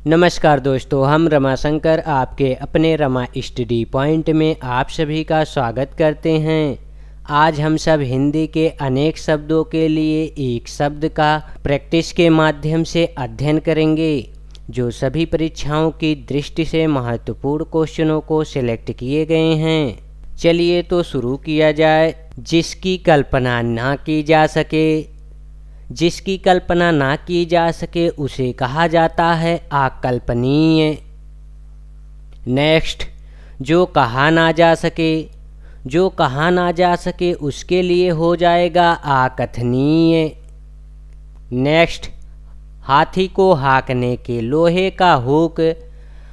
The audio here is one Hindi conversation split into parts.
नमस्कार दोस्तों, हम रमाशंकर आपके अपने रमा स्टडी पॉइंट में आप सभी का स्वागत करते हैं। आज हम सब हिंदी के अनेक शब्दों के लिए एक शब्द का प्रैक्टिस के माध्यम से अध्ययन करेंगे, जो सभी परीक्षाओं की दृष्टि से महत्वपूर्ण क्वेश्चनों को सिलेक्ट किए गए हैं। चलिए तो शुरू किया जाए। जिसकी कल्पना ना की जा सके, जिसकी कल्पना ना की जा सके उसे कहा जाता है अकल्पनीय। नेक्स्ट, जो कहा ना जा सके, जो कहा ना जा सके उसके लिए हो जाएगा अकथनीय। नेक्स्ट, हाथी को हाँकने के लोहे का हुक,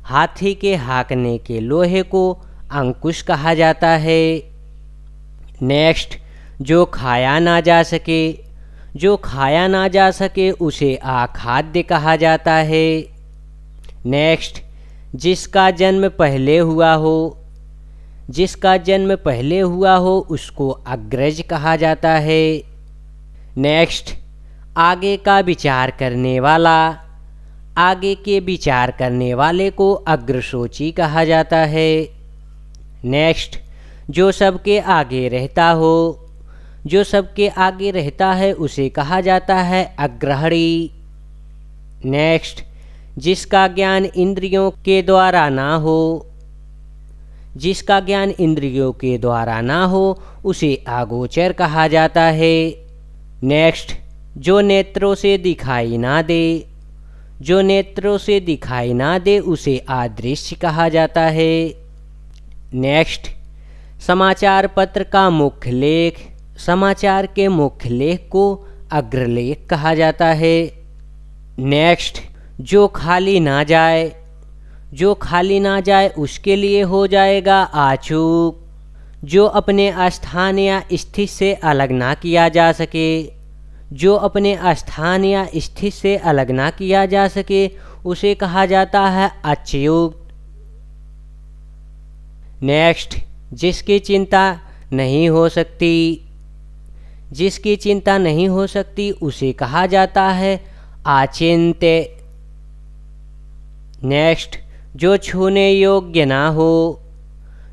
हाथी के हाँकने के लोहे को अंकुश कहा जाता है। नेक्स्ट, जो खाया ना जा सके, जो खाया ना जा सके उसे अखाद्य कहा जाता है। नेक्स्ट, जिसका जन्म पहले हुआ हो, जिसका जन्म पहले हुआ हो उसको अग्रज कहा जाता है। नेक्स्ट, आगे का विचार करने वाला, आगे के विचार करने वाले को अग्रसोची कहा जाता है। नेक्स्ट, जो सबके आगे रहता हो, जो सबके आगे रहता है उसे कहा जाता है अग्रहणी। नेक्स्ट, जिसका ज्ञान इंद्रियों के द्वारा ना हो, जिसका ज्ञान इंद्रियों के द्वारा ना हो उसे अगोचर कहा जाता है। नेक्स्ट, जो नेत्रों से दिखाई ना दे, जो नेत्रों से दिखाई ना दे उसे अदृश्य कहा जाता है। नेक्स्ट, समाचार पत्र का मुख्य लेख, समाचार के मुख्य लेख को अग्रलेख कहा जाता है। नेक्स्ट, जो खाली ना जाए, जो खाली ना जाए उसके लिए हो जाएगा अचूक। जो अपने स्थान या स्थिति से अलग ना किया जा सके, जो अपने स्थान या स्थिति से अलग ना किया जा सके उसे कहा जाता है अच्युत। नेक्स्ट, जिसकी चिंता नहीं हो सकती, जिसकी चिंता नहीं हो सकती उसे कहा जाता है अचिंत्य। नेक्स्ट, जो छूने योग्य ना हो,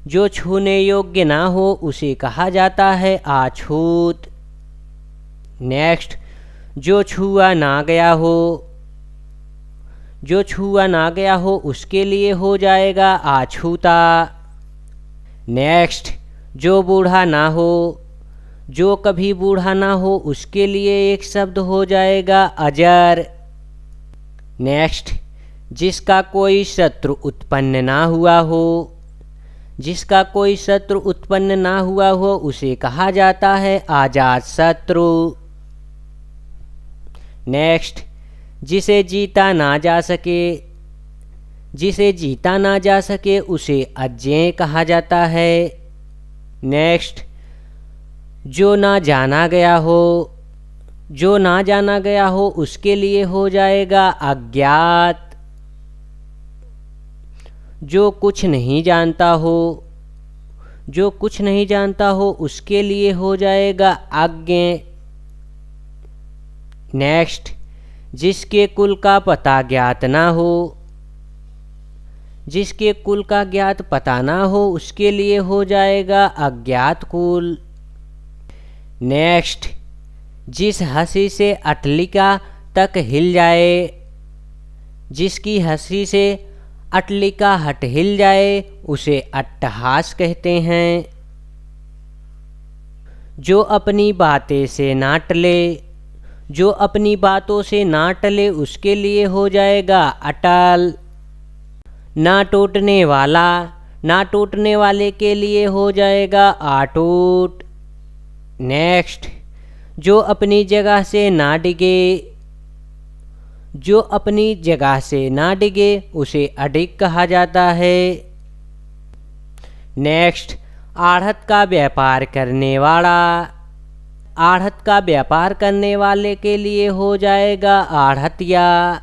जो छूने योग्य ना हो उसे कहा जाता है अछूत। नेक्स्ट, जो छुआ ना गया हो, जो छुआ ना गया हो उसके लिए हो जाएगा अछूता। नेक्स्ट, जो बूढ़ा ना हो, जो कभी बूढ़ा ना हो उसके लिए एक शब्द हो जाएगा अजर। नेक्स्ट, जिसका कोई शत्रु उत्पन्न ना हुआ हो, जिसका कोई शत्रु उत्पन्न ना हुआ हो उसे कहा जाता है अजात शत्रु। नेक्स्ट, जिसे जीता ना जा सके, जिसे जीता ना जा सके उसे अजेय कहा जाता है। नेक्स्ट, जो ना जाना गया हो, जो ना जाना गया हो उसके लिए हो जाएगा अज्ञात। जो कुछ नहीं जानता हो, जो कुछ नहीं जानता हो उसके लिए हो जाएगा अज्ञ। नेक्स्ट, जिसके कुल का पता ज्ञात ना हो, जिसके कुल का ज्ञात पता ना हो उसके लिए हो जाएगा अज्ञात कुल। नेक्स्ट, जिस हंसी से अटलिका तक हिल जाए, जिसकी हंसी से अटलिका हट हिल जाए उसे अट्टहास कहते हैं। जो अपनी बातें से ना टले, जो अपनी बातों से ना टले उसके लिए हो जाएगा अटल। ना टूटने वाला, ना टूटने वाले के लिए हो जाएगा अटूट। नेक्स्ट, जो अपनी जगह से ना डिगे, जो अपनी जगह से ना डिगे उसे अडिग कहा जाता है। नेक्स्ट, आढ़त का व्यापार करने वाला, आढ़त का व्यापार करने वाले के लिए हो जाएगा आढ़तिया।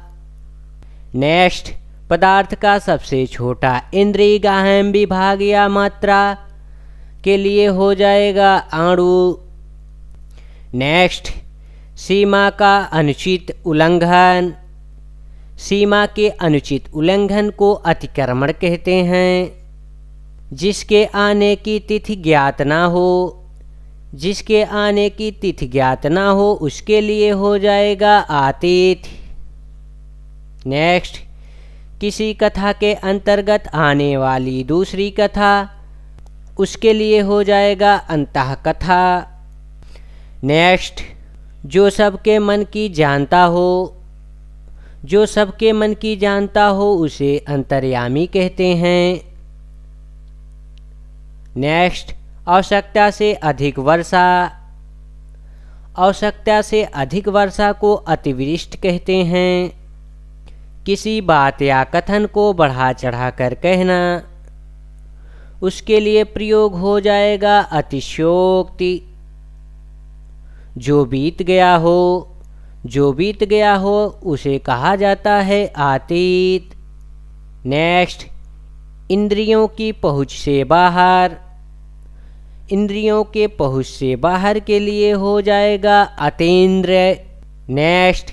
नेक्स्ट, पदार्थ का सबसे छोटा इंद्रिय गहन विभाग या मात्रा के लिए हो जाएगा अणु। नेक्स्ट, सीमा का अनुचित उल्लंघन, सीमा के अनुचित उल्लंघन को अतिक्रमण कहते हैं। जिसके आने की तिथि ज्ञात ना हो, जिसके आने की तिथि ज्ञात ना हो उसके लिए हो जाएगा आतिथ्य। नेक्स्ट, किसी कथा के अंतर्गत आने वाली दूसरी कथा, उसके लिए हो जाएगा अंतः कथा। नेक्स्ट, जो सबके मन की जानता हो, जो सबके मन की जानता हो उसे अंतर्यामी कहते हैं। नेक्स्ट, आवश्यकता से अधिक वर्षा, आवश्यकता से अधिक वर्षा को अतिवृष्टि कहते हैं। किसी बात या कथन को बढ़ा चढ़ा कर कहना, उसके लिए प्रयोग हो जाएगा अतिशयोक्ति। जो बीत गया हो, जो बीत गया हो उसे कहा जाता है अतीत। नेक्स्ट, इंद्रियों की पहुँच से बाहर, इंद्रियों के पहुँच से बाहर के लिए हो जाएगा अतीन्द्रिय। नेक्स्ट,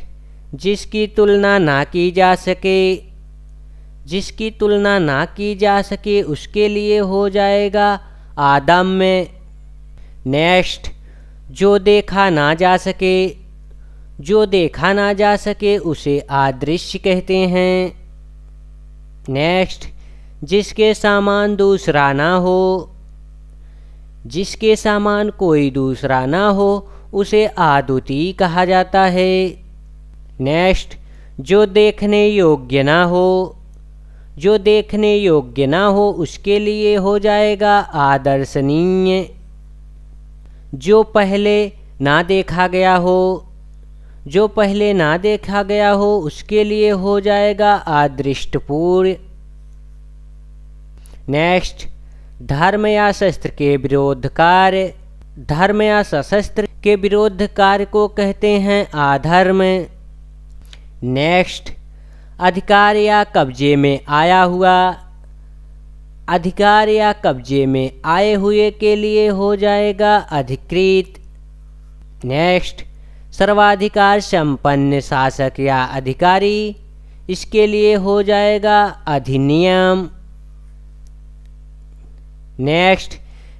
जिसकी तुलना ना की जा सके, जिसकी तुलना ना की जा सके उसके लिए हो जाएगा आदम्य। नेक्स्ट, जो देखा ना जा सके, जो देखा ना जा सके उसे अदृश्य कहते हैं। नेक्स्ट, जिसके सामान दूसरा ना हो, जिसके सामान कोई दूसरा ना हो उसे अद्वितीय कहा जाता है। नेक्स्ट, जो देखने योग्य ना हो, जो देखने योग्य ना हो उसके लिए हो जाएगा आदर्शनीय। जो पहले ना देखा गया हो, जो पहले ना देखा गया हो उसके लिए हो जाएगा अदृष्टपूर्व। नेक्स्ट, धर्म या शस्त्र के विरोध कार्य, धर्म या सशस्त्र के विरोध कार्य को कहते हैं अधर्म। नेक्स्ट, अधिकार या कब्जे में आया हुआ, अधिकार या कब्जे में आए हुए के लिए हो जाएगा अधिकृत। नेक्स्ट, सर्वाधिकार संपन्न शासक या अधिकारी, इसके लिए हो जाएगा अधिनियम। नेक्स्ट,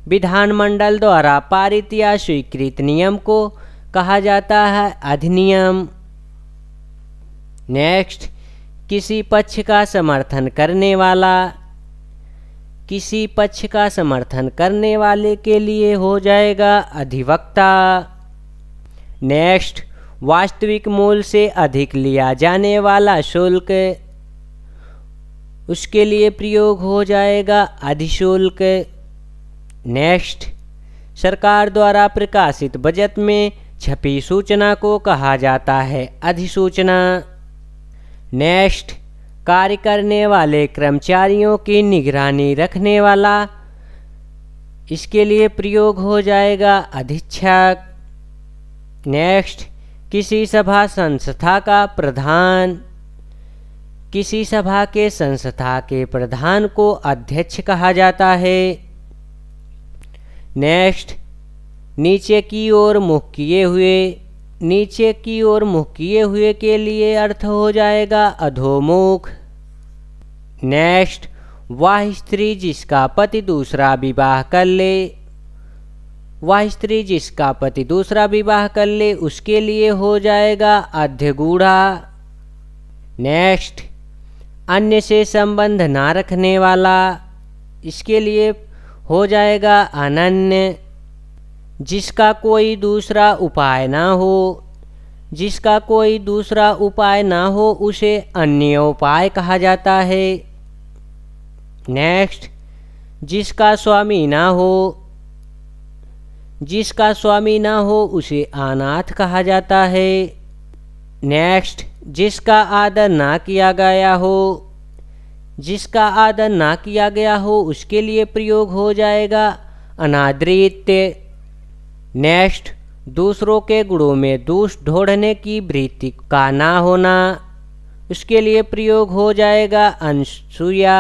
विधानमंडल द्वारा पारित या स्वीकृत नियम को कहा जाता है अधिनियम। नेक्स्ट, किसी पक्ष का समर्थन करने वाला, किसी पक्ष का समर्थन करने वाले के लिए हो जाएगा अधिवक्ता। नेक्स्ट, वास्तविक मूल्य से अधिक लिया जाने वाला शुल्क, उसके लिए प्रयोग हो जाएगा अधिशुल्क। नेक्स्ट, सरकार द्वारा प्रकाशित बजट में छपी सूचना को कहा जाता है अधिसूचना। नेक्स्ट, कार्य करने वाले कर्मचारियों की निगरानी रखने वाला, इसके लिए प्रयोग हो जाएगा अधीक्षक। नेक्स्ट, किसी सभा संस्था का प्रधान, किसी सभा के संस्था के प्रधान को अध्यक्ष कहा जाता है। नेक्स्ट, नीचे की ओर मुख किए हुए, नीचे की ओर मुख किए हुए के लिए अर्थ हो जाएगा अधोमुख। नेक्स्ट, वह स्त्री जिसका पति दूसरा विवाह कर ले, वह स्त्री जिसका पति दूसरा विवाह कर ले उसके लिए हो जाएगा अध्यगूढ़ा। नेक्स्ट, अन्य से संबंध ना रखने वाला, इसके लिए हो जाएगा अनन्य। जिसका कोई दूसरा उपाय ना हो, जिसका कोई दूसरा उपाय ना हो उसे अन्य उपाय कहा जाता है। नेक्स्ट, जिसका स्वामी ना हो, जिसका स्वामी ना हो उसे अनाथ कहा जाता है। नेक्स्ट, जिसका आदर ना किया गया हो, जिसका आदर ना किया गया हो उसके लिए प्रयोग हो जाएगा अनादृत। नेक्स्ट, दूसरों के गुणों में दोष ढूंढने की वृत्ति का ना होना, उसके लिए प्रयोग हो जाएगा अनसूया।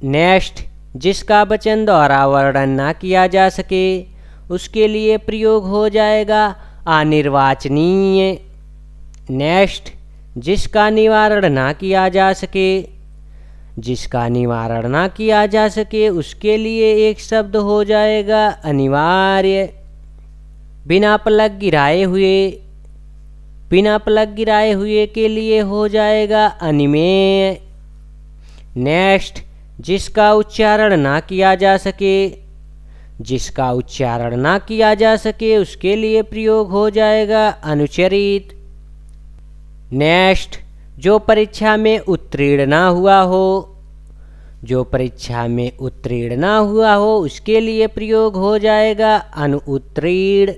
नेक्स्ट, जिसका वचन द्वारा वर्णन ना किया जा सके उसके लिए प्रयोग हो जाएगा अनिर्वाचनीय। नेक्स्ट, जिसका निवारण ना किया जा सके, जिसका निवारण ना किया जा सके उसके लिए एक शब्द हो जाएगा अनिवार्य। बिना पलक गिराए हुए, बिना पलक गिराए हुए के लिए हो जाएगा अनिमेय। नेक्स्ट, जिसका उच्चारण ना किया जा सके, जिसका उच्चारण ना किया जा सके उसके लिए प्रयोग हो जाएगा अनुचरित। नेक्स्ट, जो परीक्षा में उत्तीर्ण ना हुआ हो, जो परीक्षा में उत्तीर्ण ना हुआ हो उसके लिए प्रयोग हो जाएगा अनुत्तीर्ण।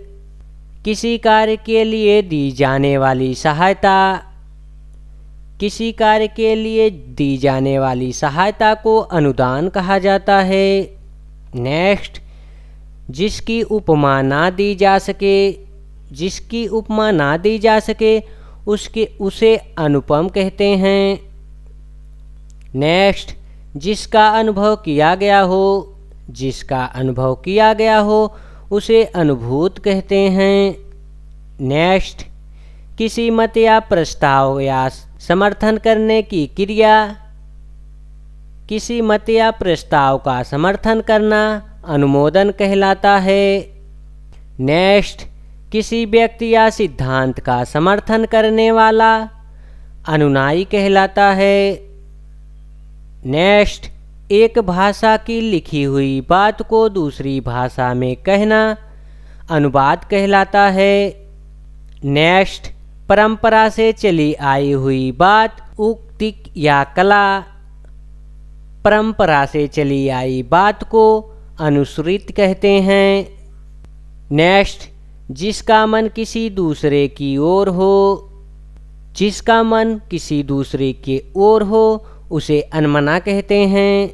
किसी कार्य के लिए दी जाने वाली सहायता, किसी कार्य के लिए दी जाने वाली सहायता को अनुदान कहा जाता है। नेक्स्ट, जिसकी उपमा ना दी जा सके, जिसकी उपमा ना दी जा सके उसे अनुपम कहते हैं। नेक्स्ट, जिसका अनुभव किया गया हो, जिसका अनुभव किया गया हो उसे अनुभूत कहते हैं। नेक्स्ट, किसी मत या प्रस्ताव या समर्थन करने की क्रिया, किसी मत या प्रस्ताव का समर्थन करना अनुमोदन कहलाता है। नेक्स्ट, किसी व्यक्ति या सिद्धांत का समर्थन करने वाला अनुनायी कहलाता है। नेक्स्ट, एक भाषा की लिखी हुई बात को दूसरी भाषा में कहना अनुवाद कहलाता है। नेक्स्ट, परंपरा से चली आई हुई बात उक्ति या कला, परंपरा से चली आई बात को अनुश्रित कहते हैं। नेक्स्ट, जिसका मन किसी दूसरे की ओर हो, जिसका मन किसी दूसरे की ओर हो उसे अनमना कहते हैं।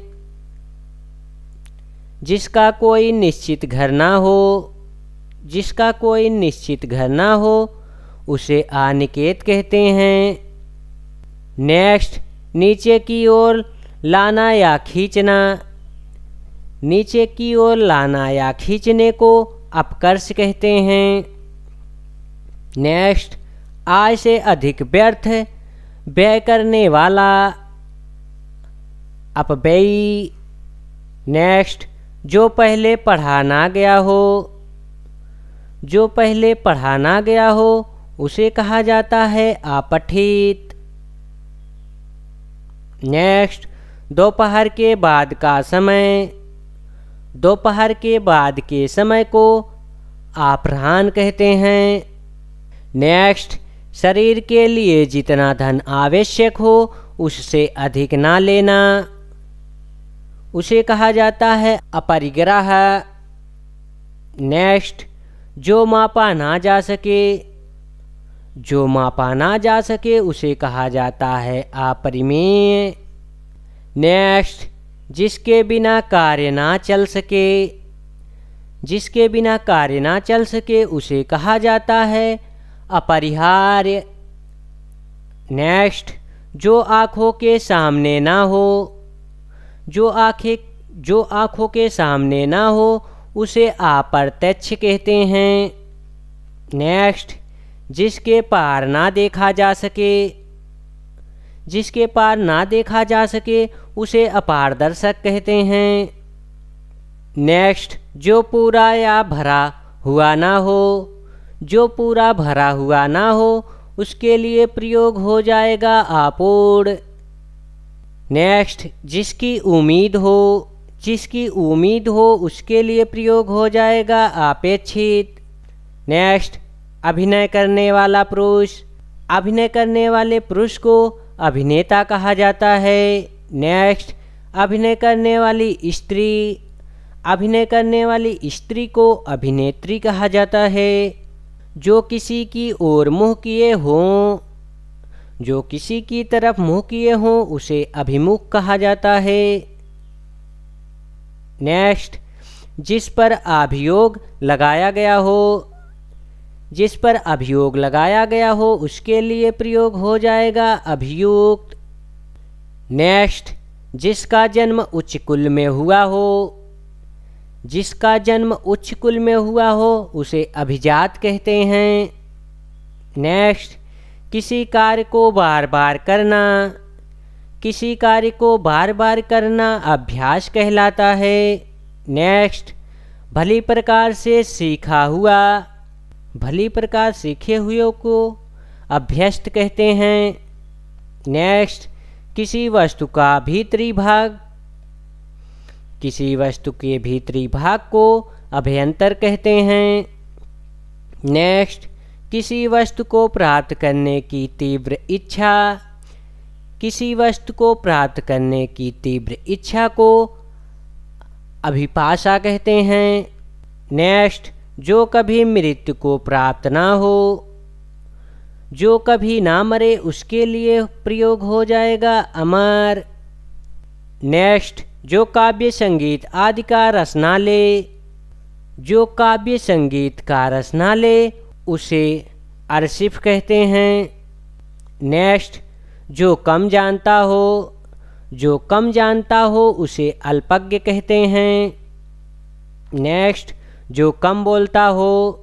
जिसका कोई निश्चित घर ना हो, जिसका कोई निश्चित घर ना हो उसे अनिकेत कहते हैं। नेक्स्ट, नीचे की ओर लाना या खींचना, नीचे की ओर लाना या खींचने को अपकर्ष कहते हैं। नेक्स्ट, आय से अधिक व्यर्थ व्यय करने वाला अपव्ययी। नेक्स्ट, जो पहले पढ़ा ना गया हो, जो पहले पढ़ा ना गया हो उसे कहा जाता है अपठित। नेक्स्ट, दोपहर के बाद का समय, दोपहर के बाद के समय को अपराह्न कहते हैं। नेक्स्ट, शरीर के लिए जितना धन आवश्यक हो उससे अधिक ना लेना, उसे कहा जाता है अपरिग्रह। नेक्स्ट, जो मापा ना जा सके, जो मापा ना जा सके उसे कहा जाता है अपरिमेय। नेक्स्ट, जिसके बिना कार्य ना चल सके, जिसके बिना कार्य ना चल सके उसे कहा जाता है अपरिहार्य। नेक्स्ट, जो आँखों के सामने ना हो, जो आँखों के सामने ना हो उसे अप्रत्यक्ष कहते हैं। नेक्स्ट, जिसके पार ना देखा जा सके, जिसके पार ना देखा जा सके उसे अपारदर्शक कहते हैं। नेक्स्ट, जो पूरा या भरा हुआ ना हो, जो पूरा भरा हुआ ना हो उसके लिए प्रयोग हो जाएगा अपूर्ण। नेक्स्ट, जिसकी उम्मीद हो, जिसकी उम्मीद हो उसके लिए प्रयोग हो जाएगा अपेक्षित। नेक्स्ट, अभिनय करने वाला पुरुष, अभिनय करने वाले पुरुष को अभिनेता कहा जाता है। नेक्स्ट, अभिनय करने वाली स्त्री, अभिनय करने वाली स्त्री को अभिनेत्री कहा जाता है। जो किसी की ओर मुँह किए हों, जो किसी की तरफ मुँह किए हों उसे अभिमुख कहा जाता है। नेक्स्ट, जिस पर अभियोग लगाया गया हो, जिस पर अभियोग लगाया गया हो उसके लिए प्रयोग हो जाएगा अभियुक्त। नेक्स्ट, जिसका जन्म उच्च कुल में हुआ हो, जिसका जन्म उच्च कुल में हुआ हो उसे अभिजात कहते हैं। नेक्स्ट, किसी कार्य को बार बार करना, किसी कार्य को बार बार करना अभ्यास कहलाता है। नेक्स्ट, भली प्रकार से सीखा हुआ, भली प्रकार सीखे हुए को अभ्यस्त कहते हैं। नेक्स्ट, किसी वस्तु का भीतरी भाग, किसी वस्तु के भीतरी भाग को अभ्यंतर कहते हैं। नेक्स्ट, किसी वस्तु को प्राप्त करने की तीव्र इच्छा, किसी वस्तु को प्राप्त करने की तीव्र इच्छा को अभिपाषा कहते हैं। नेक्स्ट, जो कभी मृत्यु को प्राप्त ना हो, जो कभी ना मरे उसके लिए प्रयोग हो जाएगा अमर। नेक्स्ट, जो काव्य संगीत आदि का रस ना ले, जो काव्य संगीत का रस ना ले उसे अरसिफ कहते हैं। नेक्स्ट, जो कम जानता हो, जो कम जानता हो उसे अल्पज्ञ कहते हैं। नेक्स्ट, जो कम बोलता हो,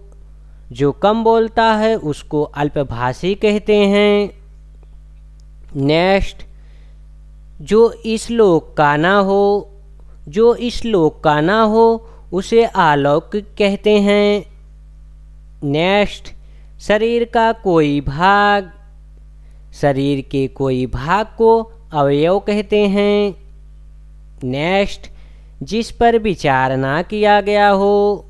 जो कम बोलता है उसको अल्पभाषी कहते हैं। नेक्स्ट, जो इस लोक का ना हो, जो इस लोक का ना हो उसे अलौकिक कहते हैं। नेक्स्ट, शरीर का कोई भाग, शरीर के कोई भाग को अवयव कहते हैं। नेक्स्ट, जिस पर विचार ना किया गया हो,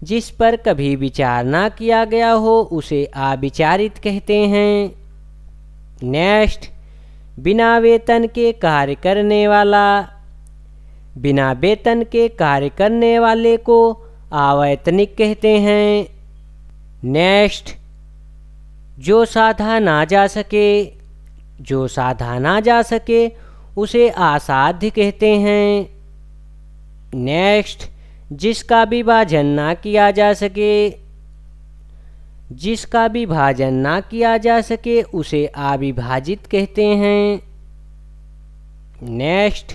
जिस पर कभी विचार ना किया गया हो उसे अविचारित कहते हैं। नेक्स्ट, बिना वेतन के कार्य करने वाला, बिना वेतन के कार्य करने वाले को अवैतनिक कहते हैं। नेक्स्ट, जो साधा ना जा सके, जो साधा ना जा सके उसे असाध्य कहते हैं। नेक्स्ट, जिसका विभाजन ना किया जा सके, जिसका विभाजन ना किया जा सके उसे अविभाजित कहते हैं। नेक्स्ट,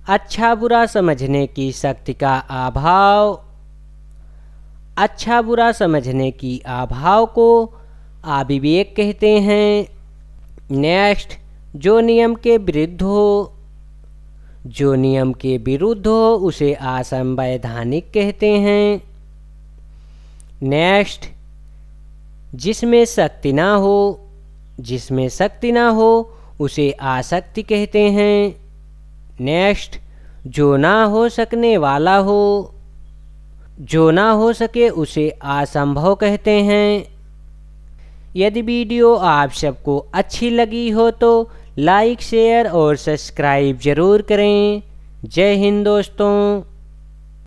अच्छा बुरा समझने की शक्ति का अभाव, अच्छा बुरा समझने की अभाव को अविवेक कहते हैं। नेक्स्ट, जो नियम के विरुद्ध हो, जो नियम के विरुद्ध हो उसे असंवैधानिक कहते हैं। नेक्स्ट, जिसमें शक्ति ना हो, जिसमें शक्ति ना हो उसे आसक्ति कहते हैं। नेक्स्ट, जो ना हो सकने वाला हो, जो ना हो सके उसे असंभव कहते हैं। यदि वीडियो आप सबको अच्छी लगी हो तो लाइक शेयर और सब्सक्राइब ज़रूर करें। जय हिंद दोस्तों।